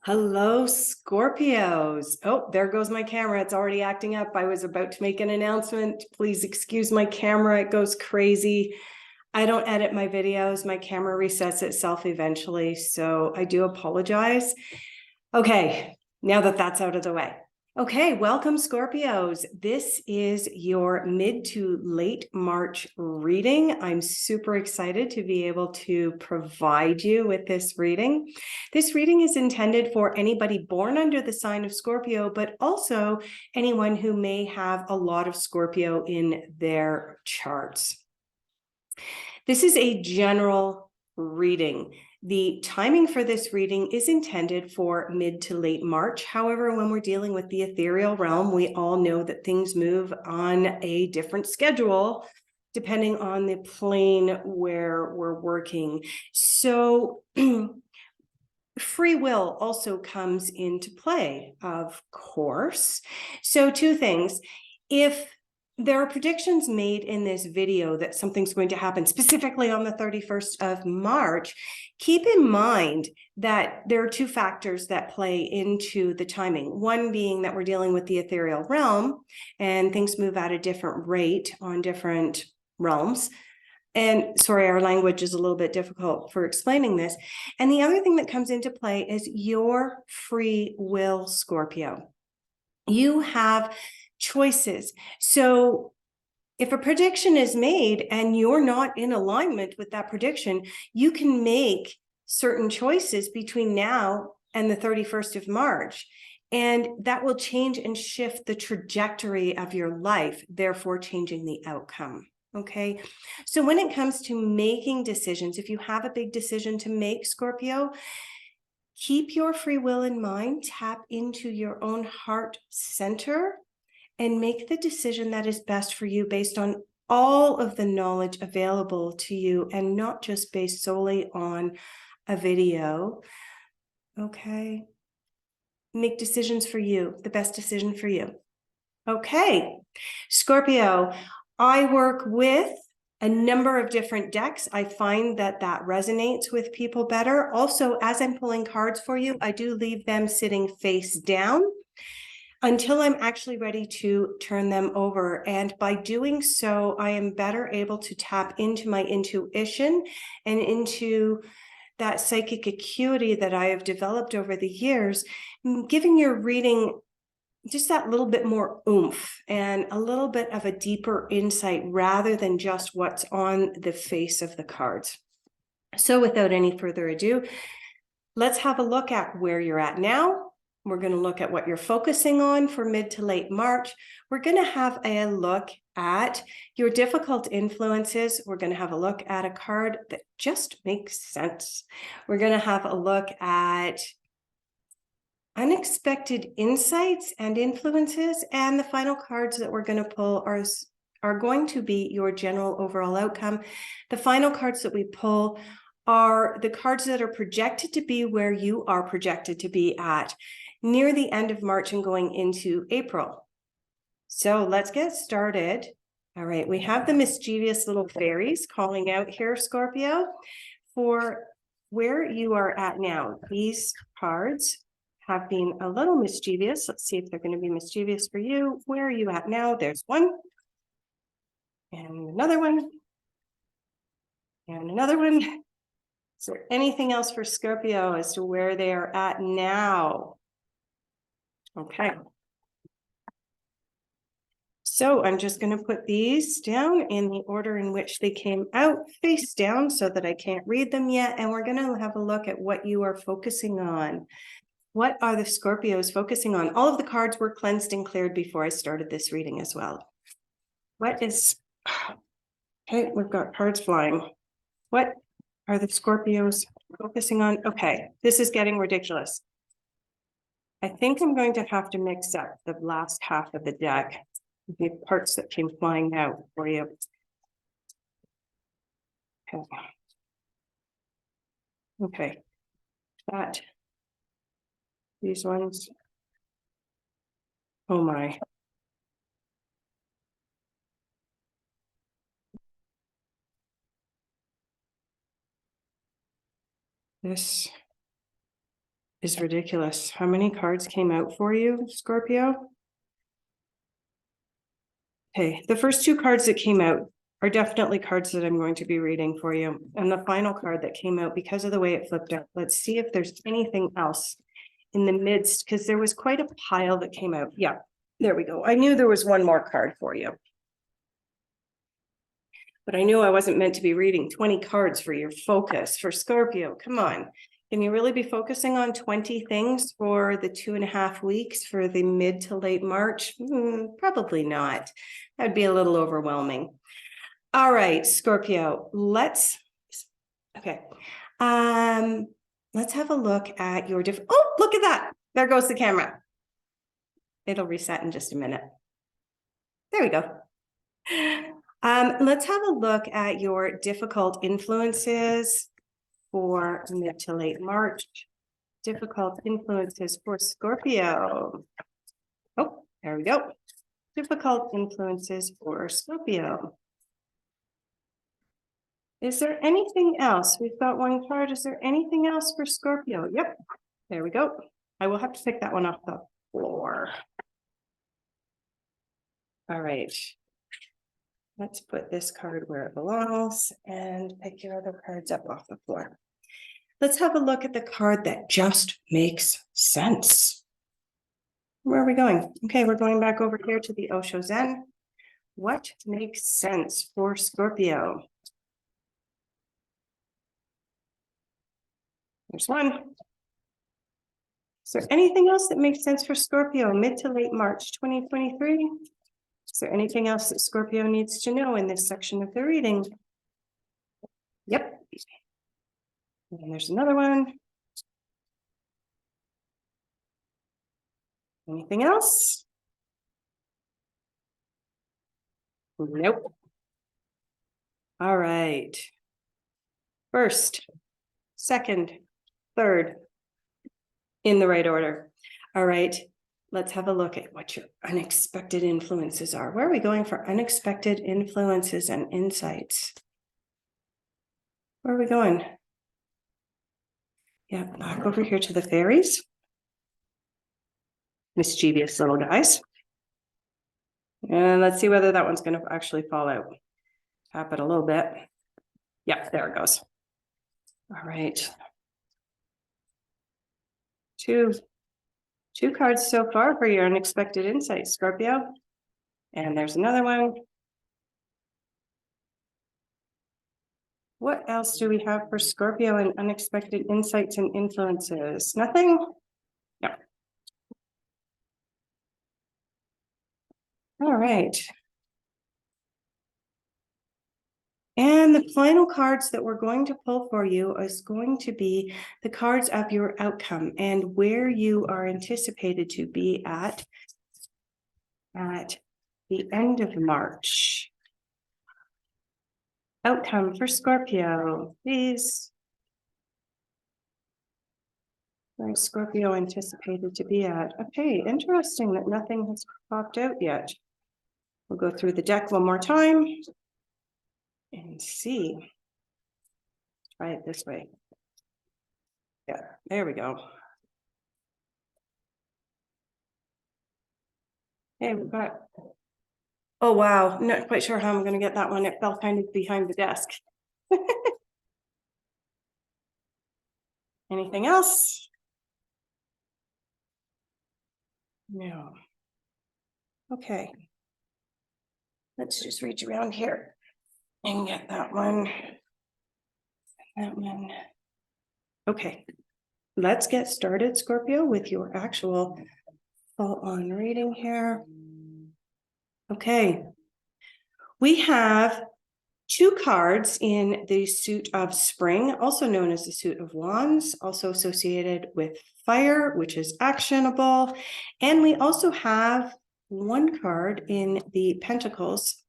Hello, Scorpios. Oh, there goes my camera. It's already acting up. I was about to make an announcement. Please excuse my camera. It goes crazy. I don't edit my videos. My camera resets itself eventually, so I do apologize. Okay, now that that's out of the way. Okay, welcome Scorpios. This is your mid to late March reading. I'm super excited to be able to provide you with this reading. This reading is intended for anybody born under the sign of Scorpio, but also anyone who may have a lot of Scorpio in their charts. This is a general reading. The timing for this reading is intended for mid to late March. However, when we're dealing with the ethereal realm, we all know that things move on a different schedule depending on the plane where we're working. So free will also comes into play, of course. So two things. If there are predictions made in this video that something's going to happen specifically on the 31st of March, keep in mind that there are two factors that play into the timing. One being that we're dealing with the ethereal realm and things move at a different rate on different realms. And sorry, our language is a little bit difficult for explaining this. And the other thing that comes into play is your free will, Scorpio. You have choices. So if a prediction is made and you're not in alignment with that prediction, you can make certain choices between now and the 31st of March. And that will change and shift the trajectory of your life, therefore changing the outcome. Okay, so when it comes to making decisions, if you have a big decision to make, Scorpio, keep your free will in mind, tap into your own heart center, and make the decision that is best for you based on all of the knowledge available to you and not just based solely on a video. Okay, make decisions for you, the best decision for you. Okay, Scorpio, I work with a number of different decks. I find that that resonates with people better. Also, as I'm pulling cards for you, I do leave them sitting face down until I'm actually ready to turn them over. And by doing so, I am better able to tap into my intuition and into that psychic acuity that I have developed over the years, giving your reading just that little bit more oomph and a little bit of a deeper insight rather than just what's on the face of the cards. So without any further ado, let's have a look at where you're at now. We're going to look at what you're focusing on for mid to late March. We're going to have a look at your difficult influences. We're going to have a look at a card that just makes sense. We're going to have a look at unexpected insights and influences, and the final cards that we're going to pull are going to be your general overall outcome. The final cards that we pull are the cards that are projected to be where you are projected to be at near the end of March and going into April. So let's get started. All right, we have the mischievous little fairies calling out here, Scorpio, for where you are at now. These cards have been a little mischievous. Let's see if they're going to be mischievous for you. Where are you at now? There's one. And another one. And another one. Is there anything else for Scorpio as to where they are at now? Okay. So I'm just going to put these down in the order in which they came out, face down, so that I can't read them yet. And we're going to have a look at what you are focusing on. What are the Scorpios focusing on? All of the cards were cleansed and cleared before I started this reading as well. What is... Okay, we've got cards flying. What are the Scorpios focusing on? Okay, this is getting ridiculous. I think I'm going to have to mix up the last half of the deck, the parts that came flying out for you. Okay. Okay. That. These ones. Oh my. This. is ridiculous. How many cards came out for you, Scorpio? Okay, the first two cards that came out are definitely cards that I'm going to be reading for you. And the final card that came out, because of the way it flipped out, let's see if there's anything else in the midst, because there was quite a pile that came out. Yeah, there we go. I knew there was one more card for you. But I knew I wasn't meant to be reading 20 cards for your focus for Scorpio. Come on. Can you really be focusing on 20 things for the 2.5 weeks for the mid to late March? Probably not. That'd be a little overwhelming. All right, Scorpio, let's have a look at your oh, look at that. There goes the camera. It'll reset in just a minute. There we go. Let's have a look at your difficult influences for mid to late March. Difficult influences for Scorpio. Oh, there we go. Difficult influences for Scorpio. Is there anything else? We've got one card. Is there anything else for Scorpio? Yep, there we go. I will have to pick that one off the floor. All right. Let's put this card where it belongs and pick your other cards up off the floor. Let's have a look at the card that just makes sense. Where are we going? Okay, we're going back over here to the Osho Zen. What makes sense for Scorpio? There's one. Is there anything else that makes sense for Scorpio mid to late March 2023? Is there anything else that Scorpio needs to know in this section of the reading? Yep. And there's another one. Anything else? Nope. All right. First, second, third, in the right order. All right. Let's have a look at what your unexpected influences are. Where are we going for unexpected influences and insights? Where are we going? Yeah, back over here to the fairies. Mischievous little guys. And let's see whether that one's going to actually fall out. Tap it a little bit. Yeah, there it goes. All right. Two cards so far for your unexpected insights, Scorpio. And there's another one. What else do we have for Scorpio and unexpected insights and influences? Nothing? No. All right. And the final cards that we're going to pull for you is going to be the cards of your outcome and where you are anticipated to be at the end of March. Outcome for Scorpio, please. Where is Scorpio anticipated to be at? Okay, interesting that nothing has popped out yet. We'll go through the deck one more time and see. Try it this way. Yeah, there we go. Hey, we've got, oh wow, not quite sure how I'm going to get that one. It fell kind of behind the desk. Anything else? No. Okay. Let's just reach around here and get that one. That one. Okay. Let's get started, Scorpio, with your actual full-on reading here. Okay. We have two cards in the suit of spring, also known as the suit of wands, also associated with fire, which is actionable. And we also have one card in the pentacles,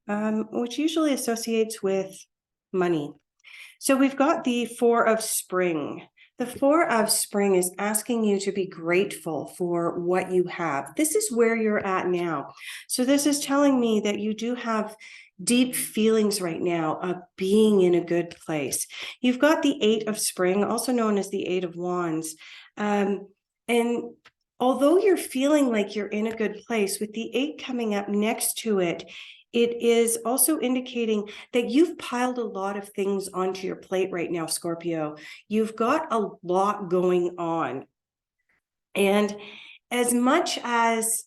which usually associates with money. So we've got the Four of Spring. The Four of Spring is asking you to be grateful for what you have. This is where you're at now. So this is telling me that you do have deep feelings right now of being in a good place. You've got the Eight of Spring, also known as the Eight of Wands. And although you're feeling like you're in a good place, with the eight coming up next to it, it is also indicating that you've piled a lot of things onto your plate right now, Scorpio. You've got a lot going on. And as much as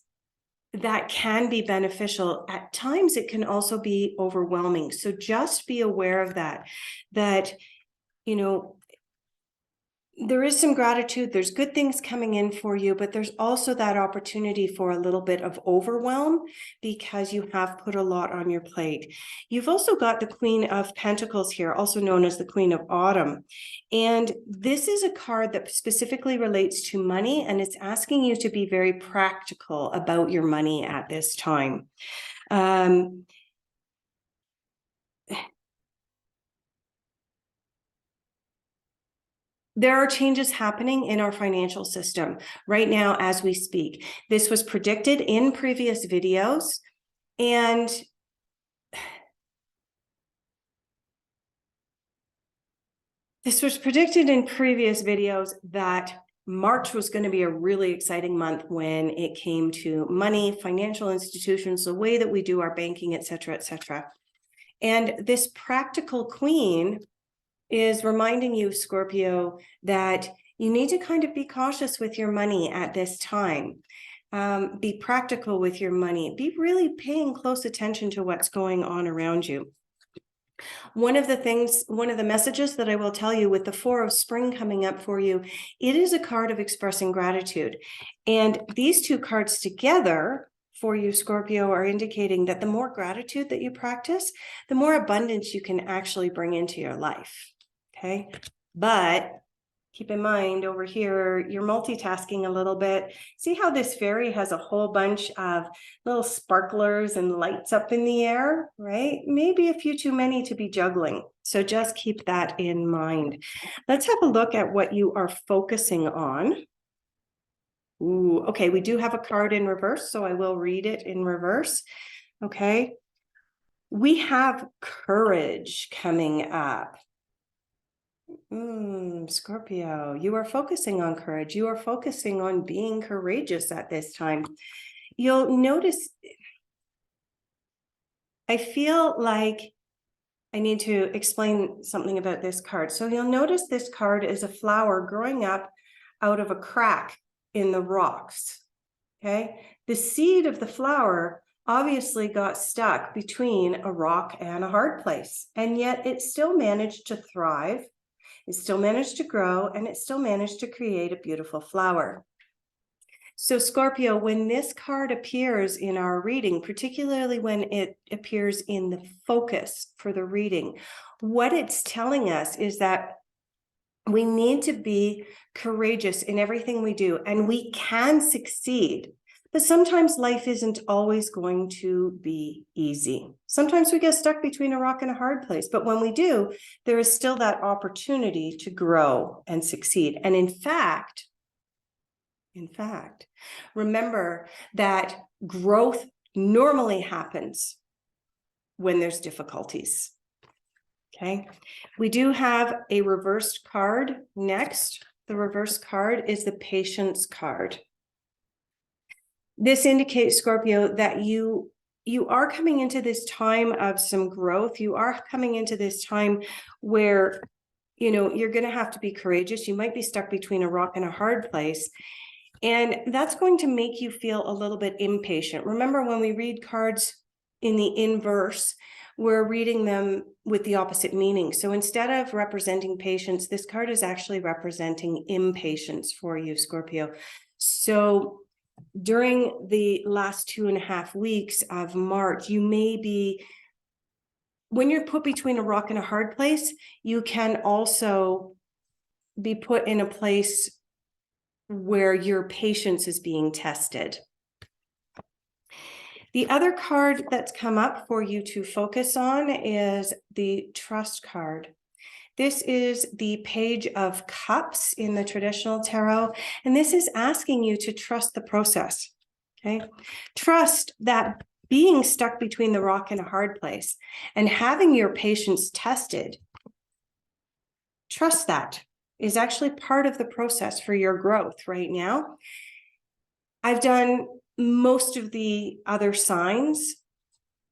that can be beneficial, at times it can also be overwhelming. So just be aware of that, you know, there is some gratitude, there's good things coming in for you, but there's also that opportunity for a little bit of overwhelm because you have put a lot on your plate. You've also got the Queen of Pentacles here, also known as the Queen of Autumn. And this is a card that specifically relates to money, and it's asking you to be very practical about your money at this time. There are changes happening in our financial system right now as we speak. This was predicted in previous videos, and that March was going to be a really exciting month when it came to money, financial institutions, the way that we do our banking, et cetera, et cetera. And this practical queen is reminding you, Scorpio, that you need to kind of be cautious with your money at this time. Be practical with your money. Be really paying close attention to what's going on around you. One of the messages that I will tell you with the Four of Spring coming up for you, it is a card of expressing gratitude. And these two cards together for you, Scorpio, are indicating that the more gratitude that you practice, the more abundance you can actually bring into your life. Okay, but keep in mind over here, you're multitasking a little bit. See how this fairy has a whole bunch of little sparklers and lights up in the air, right? Maybe a few too many to be juggling. So just keep that in mind. Let's have a look at what you are focusing on. Ooh, okay, we do have a card in reverse, so I will read it in reverse. Okay, we have courage coming up. Scorpio, you are focusing on courage. You are focusing on being courageous at this time. You'll notice, I feel like I need to explain something about this card. So you'll notice this card is a flower growing up out of a crack in the rocks. Okay, the seed of the flower obviously got stuck between a rock and a hard place, and yet it still managed to thrive. It still managed to grow, and it still managed to create a beautiful flower. So Scorpio, when this card appears in our reading, particularly when it appears in the focus for the reading, what it's telling us is that we need to be courageous in everything we do, and we can succeed. But sometimes life isn't always going to be easy. Sometimes we get stuck between a rock and a hard place, but when we do, there is still that opportunity to grow and succeed. And in fact, remember that growth normally happens when there's difficulties. Okay, we do have a reversed card next. The reversed card is the Patience card. This indicates, Scorpio, that you are coming into this time of some growth. You are coming into this time where, you know, you're going to have to be courageous. You might be stuck between a rock and a hard place. And that's going to make you feel a little bit impatient. Remember, when we read cards in the inverse, we're reading them with the opposite meaning. So instead of representing patience, this card is actually representing impatience for you, Scorpio. So during the last 2.5 weeks of March, you may be, when you're put between a rock and a hard place, you can also be put in a place where your patience is being tested. The other card that's come up for you to focus on is the Trust card. This is the Page of Cups in the traditional tarot, and this is asking you to trust the process, okay? Trust that being stuck between the rock and a hard place and having your patience tested, trust that is actually part of the process for your growth right now. I've done most of the other signs,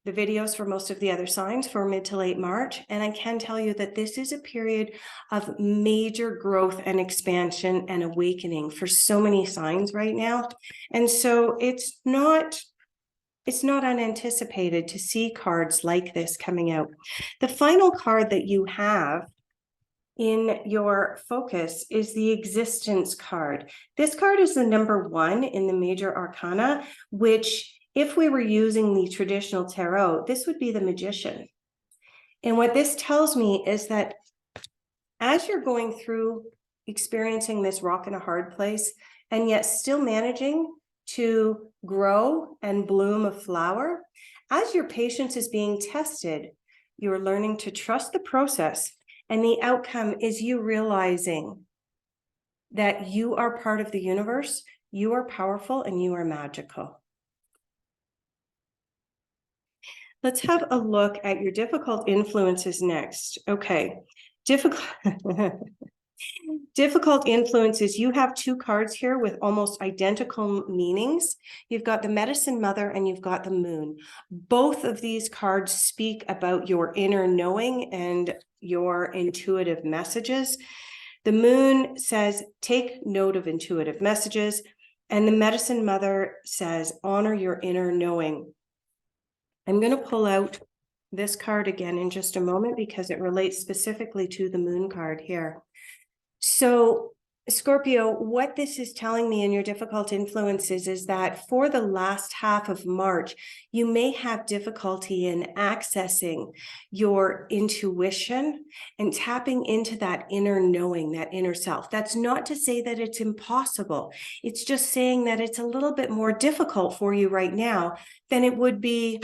the videos for most of the other signs for mid to late March. And I can tell you that this is a period of major growth and expansion and awakening for so many signs right now. And so it's not unanticipated to see cards like this coming out. The final card that you have in your focus is the existence card. This card is the number 1 in the major arcana, which if we were using the traditional tarot, this would be the Magician. And what this tells me is that as you're going through experiencing this rock and a hard place, and yet still managing to grow and bloom a flower, as your patience is being tested, you're learning to trust the process. And the outcome is you realizing that you are part of the universe, you are powerful, and you are magical. Let's have a look at your difficult influences next. Okay, difficult influences. You have 2 cards here with almost identical meanings. You've got the Medicine Mother and you've got the Moon. Both of these cards speak about your inner knowing and your intuitive messages. The Moon says, take note of intuitive messages. And the Medicine Mother says, honor your inner knowing. I'm going to pull out this card again in just a moment because it relates specifically to the Moon card here. So Scorpio, what this is telling me in your difficult influences is that for the last half of March, you may have difficulty in accessing your intuition and tapping into that inner knowing, that inner self. That's not to say that it's impossible. It's just saying that it's a little bit more difficult for you right now than it would be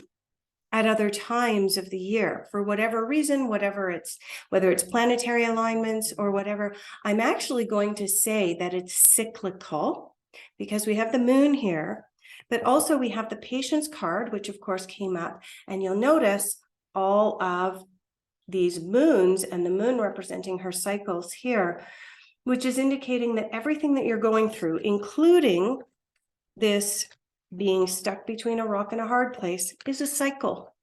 at other times of the year for whatever reason, whether it's planetary alignments or whatever. I'm actually going to say that it's cyclical because we have the Moon here, but also we have the Patience card, which of course came up, and you'll notice all of these moons and the Moon representing her cycles here, which is indicating that everything that you're going through, including this being stuck between a rock and a hard place, is a cycle.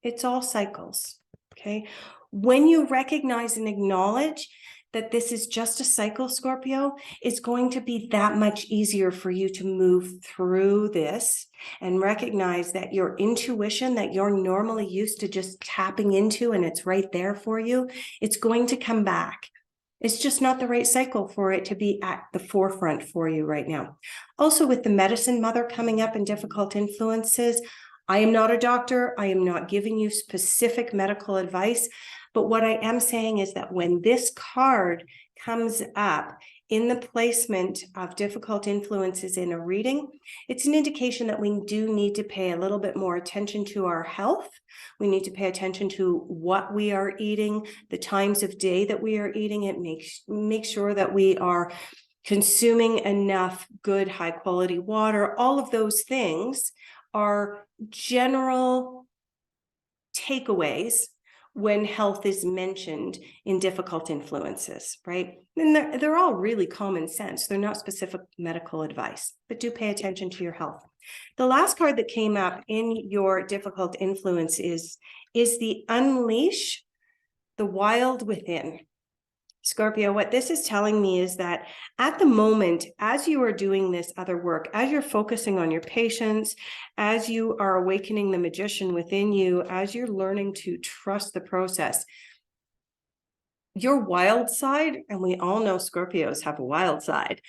It's all cycles, okay? When you recognize and acknowledge that this is just a cycle, Scorpio, it's going to be that much easier for you to move through this and recognize that your intuition that you're normally used to just tapping into and it's right there for you, it's going to come back. It's just not the right cycle for it to be at the forefront for you right now. Also, with the Medicine Mother coming up in difficult influences, I am not a doctor. I am not giving you specific medical advice. But what I am saying is that when this card comes up in the placement of difficult influences in a reading, it's an indication that we do need to pay a little bit more attention to our health. We need to pay attention to what we are eating, the times of day that we are eating it, make sure that we are consuming enough good, high quality water. All of those things are general takeaways when health is mentioned in difficult influences, right? And they're all really common sense. They're not specific medical advice, but do pay attention to your health. The last card that came up in your difficult influence is the Unleash the Wild Within. Scorpio, what this is telling me is that at the moment, as you are doing this other work, as you're focusing on your patience, as you are awakening the magician within you, as you're learning to trust the process, your wild side, and we all know Scorpios have a wild side,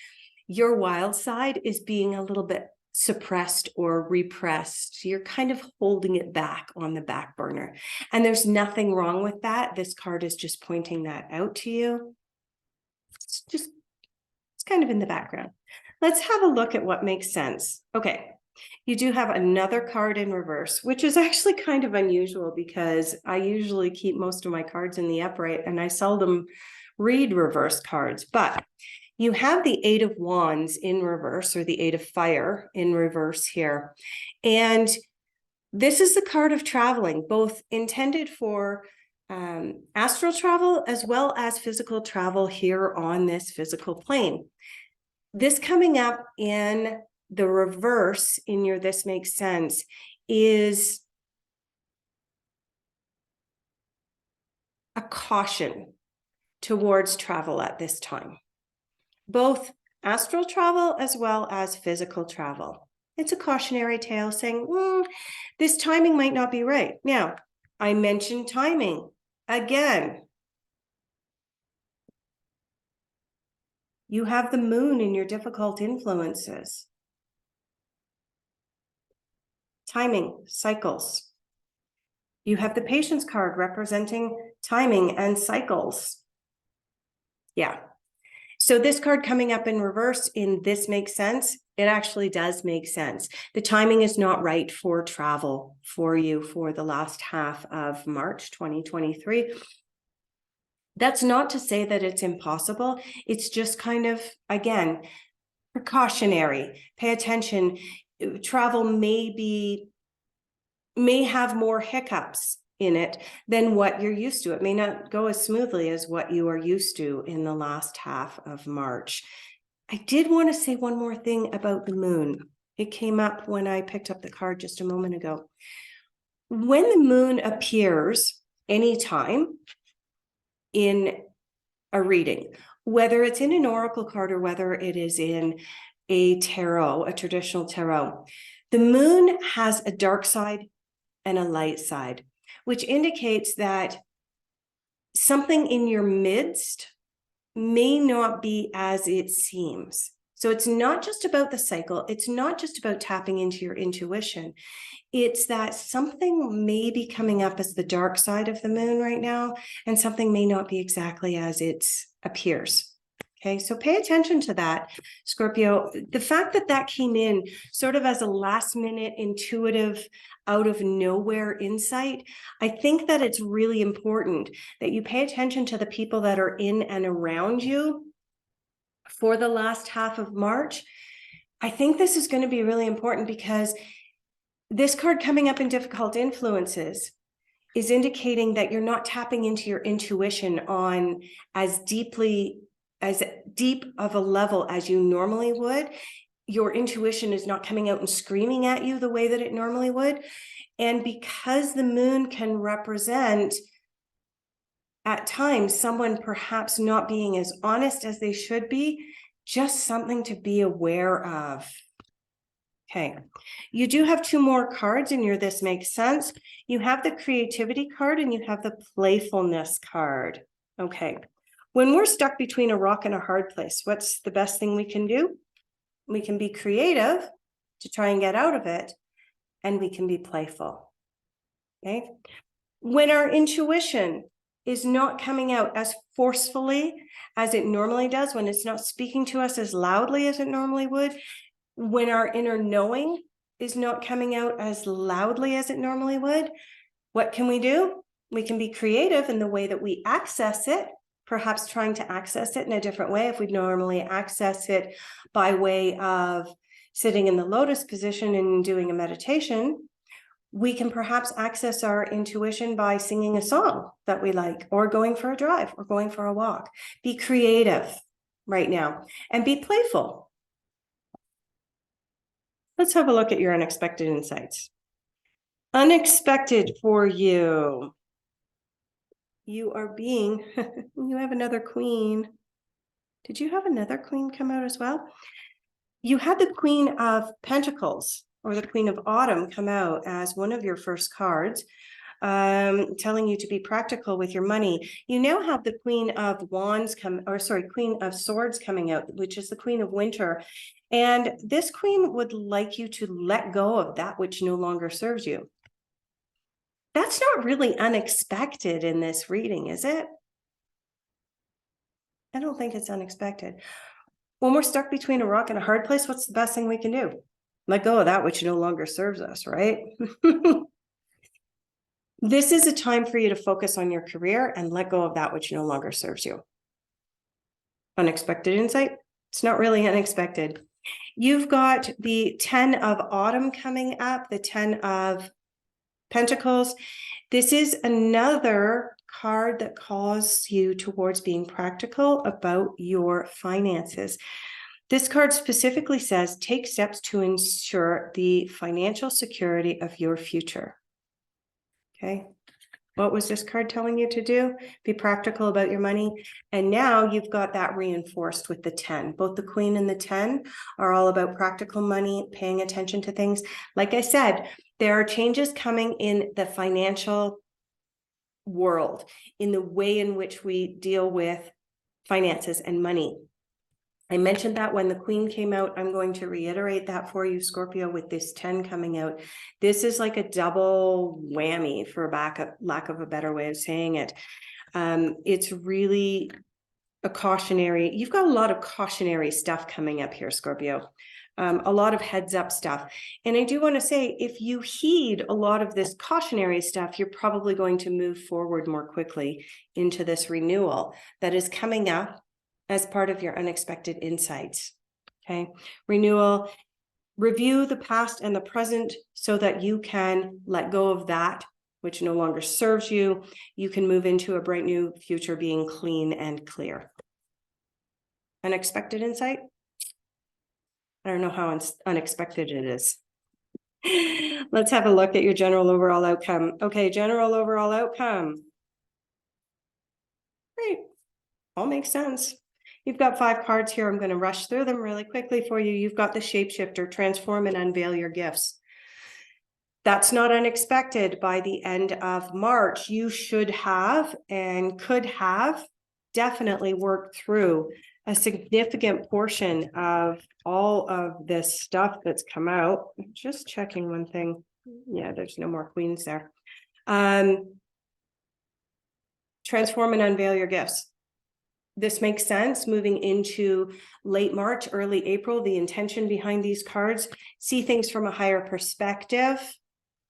your wild side is being a little bit suppressed or repressed. You're kind of holding it back on the back burner. And there's nothing wrong with that. This card is just pointing that out to you. It's kind of in the background. Let's have a look at what makes sense. Okay, you do have another card in reverse, which is actually kind of unusual because I usually keep most of my cards in the upright and I seldom read reverse cards, but you have the Eight of Wands in reverse, or the Eight of Fire in reverse here. And This is the card of traveling, both intended for astral travel as well as physical travel here on this physical plane. This coming up in the reverse in your This Makes Sense is a caution towards travel at this time, both astral travel as well as physical travel. It's a cautionary tale saying, this timing might not be right. Now, I mentioned timing again. You have the moon in your difficult influences. Timing, cycles. You have the patience card representing timing and cycles. Yeah. So this card coming up in reverse in This Makes Sense, it actually does make sense. The timing is not right for travel for you for the last half of March 2023. That's not to say that it's impossible. It's just kind of, again, precautionary. Pay attention. Travel may have more hiccups in it than what you're used to. It may not go as smoothly as what you are used to in the last half of March. I did want to say one more thing about the moon. It came up when I picked up the card just a moment ago. When the moon appears anytime in a reading, whether it's in an oracle card or whether it is in a tarot, a traditional tarot, the moon has a dark side and a light side, which indicates that something in your midst may not be as it seems. So it's not just about the cycle. It's not just about tapping into your intuition. It's that something may be coming up as the dark side of the moon right now, and something may not be exactly as it appears. Okay, so pay attention to that, Scorpio. The fact that that came in sort of as a last minute intuitive, out of nowhere insight, I think that it's really important that you pay attention to the people that are in and around you for the last half of March. I think this is going to be really important because this card coming up in difficult influences is indicating that you're not tapping into your intuition on as deep of a level as you normally would. Your intuition is not coming out and screaming at you the way that it normally would. And because the moon can represent at times someone perhaps not being as honest as they should be, just something to be aware of. Okay, you do have two more cards in your This Makes Sense. You have the creativity card and you have the playfulness card. Okay, when we're stuck between a rock and a hard place, what's the best thing we can do? We can be creative to try and get out of it, and we can be playful. Okay, when our intuition is not coming out as forcefully as it normally does, when it's not speaking to us as loudly as it normally would, when our inner knowing is not coming out as loudly as it normally would, what can we do? We can be creative in the way that we access it, perhaps trying to access it in a different way. If we normally access it by way of sitting in the lotus position and doing a meditation, we can perhaps access our intuition by singing a song that we like, or going for a drive, or going for a walk. Be creative right now and be playful. Let's have a look at your unexpected insights. Unexpected for you. You are being, you have another queen. Did you have another queen come out as well? You had the Queen of Pentacles, or the Queen of Autumn, come out as one of your first cards, telling you to be practical with your money. You now have the Queen of Wands Queen of Swords coming out, which is the Queen of Winter. And this queen would like you to let go of that which no longer serves you. That's not really unexpected in this reading, is it? I don't think it's unexpected. When we're stuck between a rock and a hard place, what's the best thing we can do? Let go of that which no longer serves us, right? This is a time for you to focus on your career and let go of that which no longer serves you. Unexpected insight? It's not really unexpected. You've got the 10 of Autumn coming up, the 10 of Pentacles. This is another card that calls you towards being practical about your finances. This card specifically says, take steps to ensure the financial security of your future. Okay. What was this card telling you to do? Be practical about your money. And now you've got that reinforced with the 10. Both the Queen and the 10 are all about practical money, paying attention to things. Like I said, there are changes coming in the financial world, in the way in which we deal with finances and money. I mentioned that when the Queen came out. I'm going to reiterate that for you, Scorpio, with this 10 coming out. This is like a double whammy, for lack of a better way of saying it. It's really a cautionary. You've got a lot of cautionary stuff coming up here, Scorpio. A lot of heads up stuff. And I do want to say, if you heed a lot of this cautionary stuff, you're probably going to move forward more quickly into this renewal that is coming up as part of your unexpected insights. Okay. Renewal, review the past and the present so that you can let go of that which no longer serves you. You can move into a bright new future being clean and clear. Unexpected insight? I don't know how unexpected it is. Let's have a look at your general overall outcome. Okay, general overall outcome. Great. All makes sense. You've got 5 cards here. I'm going to rush through them really quickly for you. You've got the shapeshifter, transform and unveil your gifts. That's not unexpected. By the end of March, you should have and could have definitely worked through a significant portion of all of this stuff that's come out. Just checking one thing. Yeah, there's no more queens there. Transform and unveil your gifts. This makes sense moving into late March, early April. The intention behind these cards, see things from a higher perspective,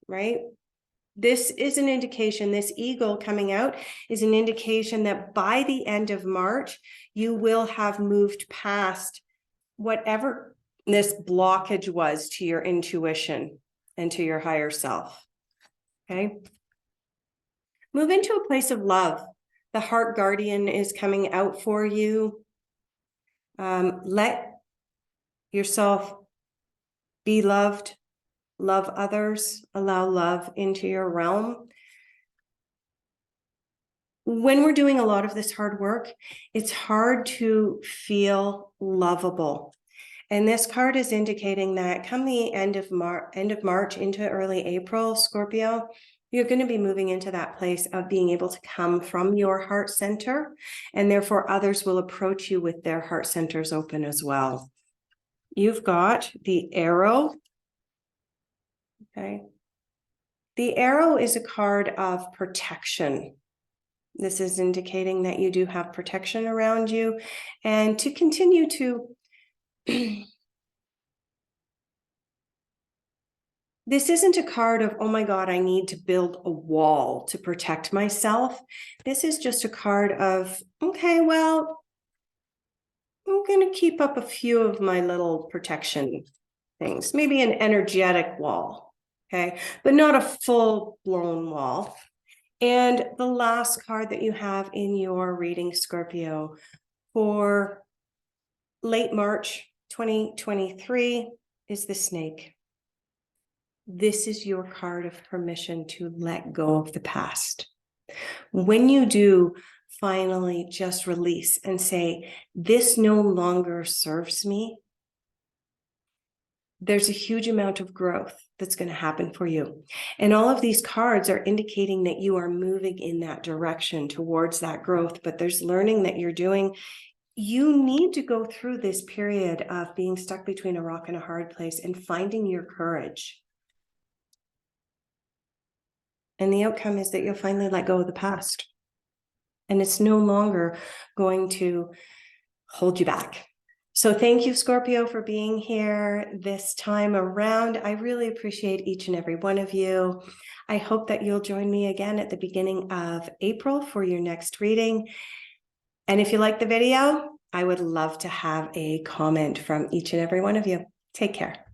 right? This is an indication, this eagle coming out is an indication that by the end of March, you will have moved past whatever this blockage was to your intuition and to your higher self. Okay. Move into a place of love. The heart guardian is coming out for you. Let yourself be loved, love others, allow love into your realm. When we're doing a lot of this hard work, it's hard to feel lovable. And this card is indicating that come the end of March into early April, Scorpio, you're going to be moving into that place of being able to come from your heart center, and therefore others will approach you with their heart centers open as well. You've got the arrow. Okay. The arrow is a card of protection. This is indicating that you do have protection around you, and to continue to this isn't a card of, oh my God, I need to build a wall to protect myself. This is just a card of, okay, well, I'm going to keep up a few of my little protection things, maybe an energetic wall, okay, but not a full-blown wall. And the last card that you have in your reading, Scorpio, for late March 2023 is the snake. This is your card of permission to let go of the past. When you do finally just release and say, this no longer serves me, there's a huge amount of growth that's going to happen for you. And all of these cards are indicating that you are moving in that direction towards that growth, but there's learning that you're doing. You need to go through this period of being stuck between a rock and a hard place and finding your courage. And the outcome is that you'll finally let go of the past. And it's no longer going to hold you back. So thank you, Scorpio, for being here this time around. I really appreciate each and every one of you. I hope that you'll join me again at the beginning of April for your next reading. And if you like the video, I would love to have a comment from each and every one of you. Take care.